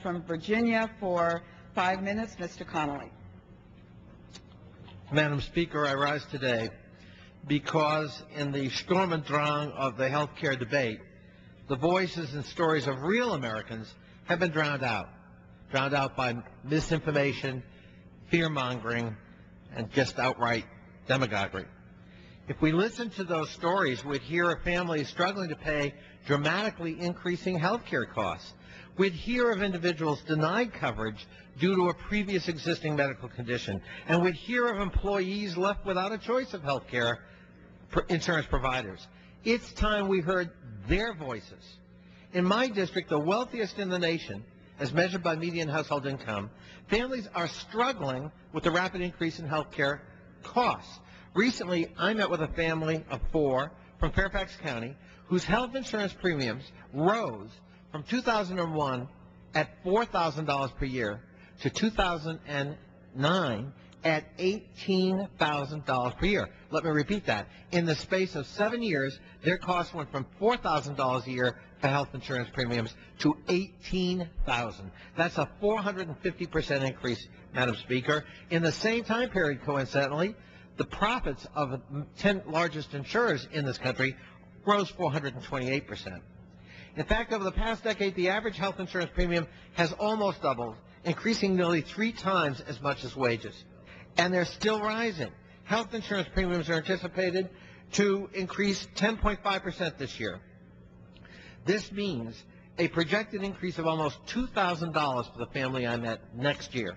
From Virginia for 5 minutes, Mr. Connolly. Madam Speaker, I rise today because in the Sturm und Drang of the health care debate, the voices and stories of real Americans have been drowned out by misinformation, fear-mongering, and just outright demagoguery. If we listen to those stories, we'd hear of families struggling to pay dramatically increasing health care costs. We'd hear of individuals denied coverage due to a previous existing medical condition. And we'd hear of employees left without a choice of health care insurance providers. It's time we heard their voices. In my district, the wealthiest in the nation, as measured by median household income, families are struggling with the rapid increase in health care costs. Recently, I met with a family of 4 from Fairfax County whose health insurance premiums rose from 2001 at $4,000 per year to 2009 at $18,000 per year. Let me repeat that. In the space of 7 years, their costs went from $4,000 a year for health insurance premiums to $18,000. That's a 450% increase, Madam Speaker. In the same time period, coincidentally, the profits of the 10 largest insurers in this country rose 428%. In fact, over the past decade, the average health insurance premium has almost doubled, increasing nearly 3 times as much as wages. And they're still rising. Health insurance premiums are anticipated to increase 10.5% this year. This means a projected increase of almost $2,000 for the family I met next year.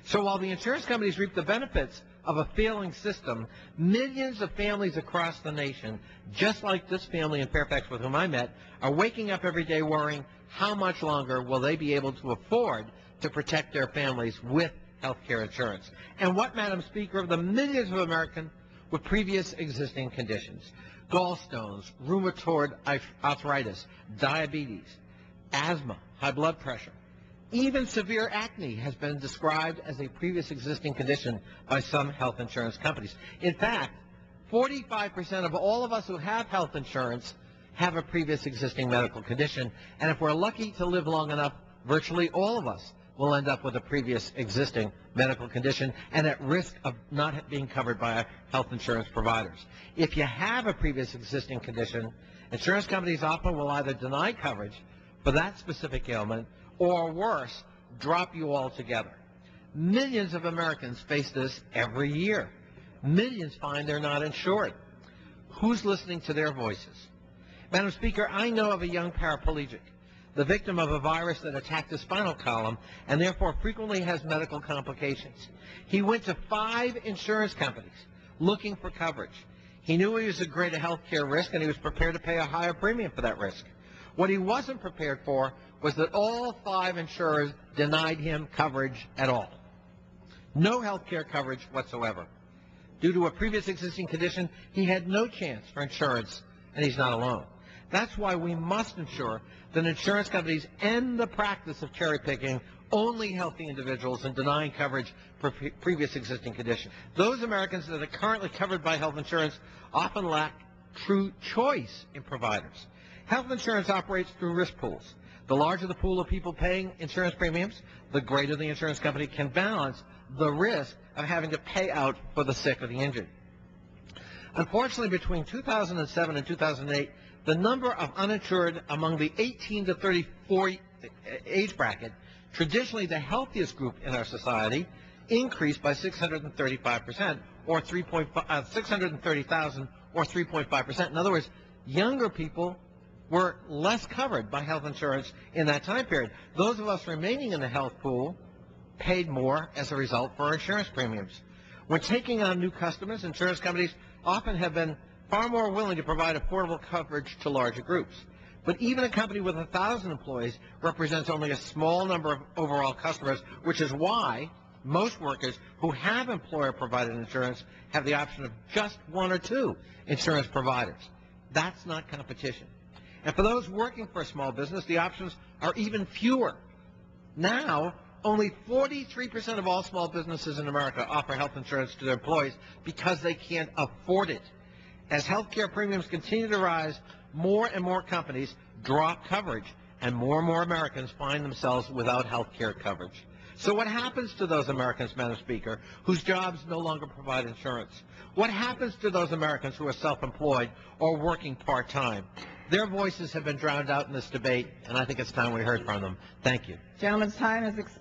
So while the insurance companies reap the benefits of a failing system, millions of families across the nation, just like this family in Fairfax with whom I met, are waking up every day worrying how much longer will they be able to afford to protect their families with health care insurance. And what, Madam Speaker, of the millions of Americans with previous existing conditions: gallstones, rheumatoid arthritis, diabetes, asthma, high blood pressure. Even severe acne has been described as a previous existing condition by some health insurance companies. In fact, 45% of all of us who have health insurance have a previous existing medical condition. And if we're lucky to live long enough, virtually all of us will end up with a previous existing medical condition and at risk of not being covered by our health insurance providers. If you have a previous existing condition, insurance companies often will either deny coverage for that specific ailment or worse, drop you altogether. Millions of Americans face this every year. Millions find they're not insured. Who's listening to their voices? Madam Speaker, I know of a young paraplegic, the victim of a virus that attacked his spinal column and therefore frequently has medical complications. He went to 5 insurance companies looking for coverage. He knew he was at greater health care risk and he was prepared to pay a higher premium for that risk. What he wasn't prepared for was that all 5 insurers denied him coverage at all. No health care coverage whatsoever. Due to a previous existing condition, he had no chance for insurance, and he's not alone. That's why we must ensure that insurance companies end the practice of cherry-picking only healthy individuals and denying coverage for previous existing conditions. Those Americans that are currently covered by health insurance often lack true choice in providers. Health insurance operates through risk pools. The larger the pool of people paying insurance premiums, the greater the insurance company can balance the risk of having to pay out for the sick or the injured. Unfortunately, between 2007 and 2008, the number of uninsured among the 18 to 34 age bracket, traditionally the healthiest group in our society, increased by 635%, or 630,000, or 3.5%. In other words, younger people were less covered by health insurance in that time period. Those of us remaining in the health pool paid more as a result for our insurance premiums. When taking on new customers, insurance companies often have been far more willing to provide affordable coverage to larger groups. But even a company with 1,000 employees represents only a small number of overall customers, which is why most workers who have employer-provided insurance have the option of just 1 or 2 insurance providers. That's not competition. And for those working for a small business, the options are even fewer. Now, only 43% of all small businesses in America offer health insurance to their employees because they can't afford it. As health care premiums continue to rise, more and more companies drop coverage and more Americans find themselves without health care coverage. So what happens to those Americans, Madam Speaker, whose jobs no longer provide insurance? What happens to those Americans who are self-employed or working part-time? Their voices have been drowned out in this debate, and I think it's time we heard from them. Thank you. Gentleman's time has expired.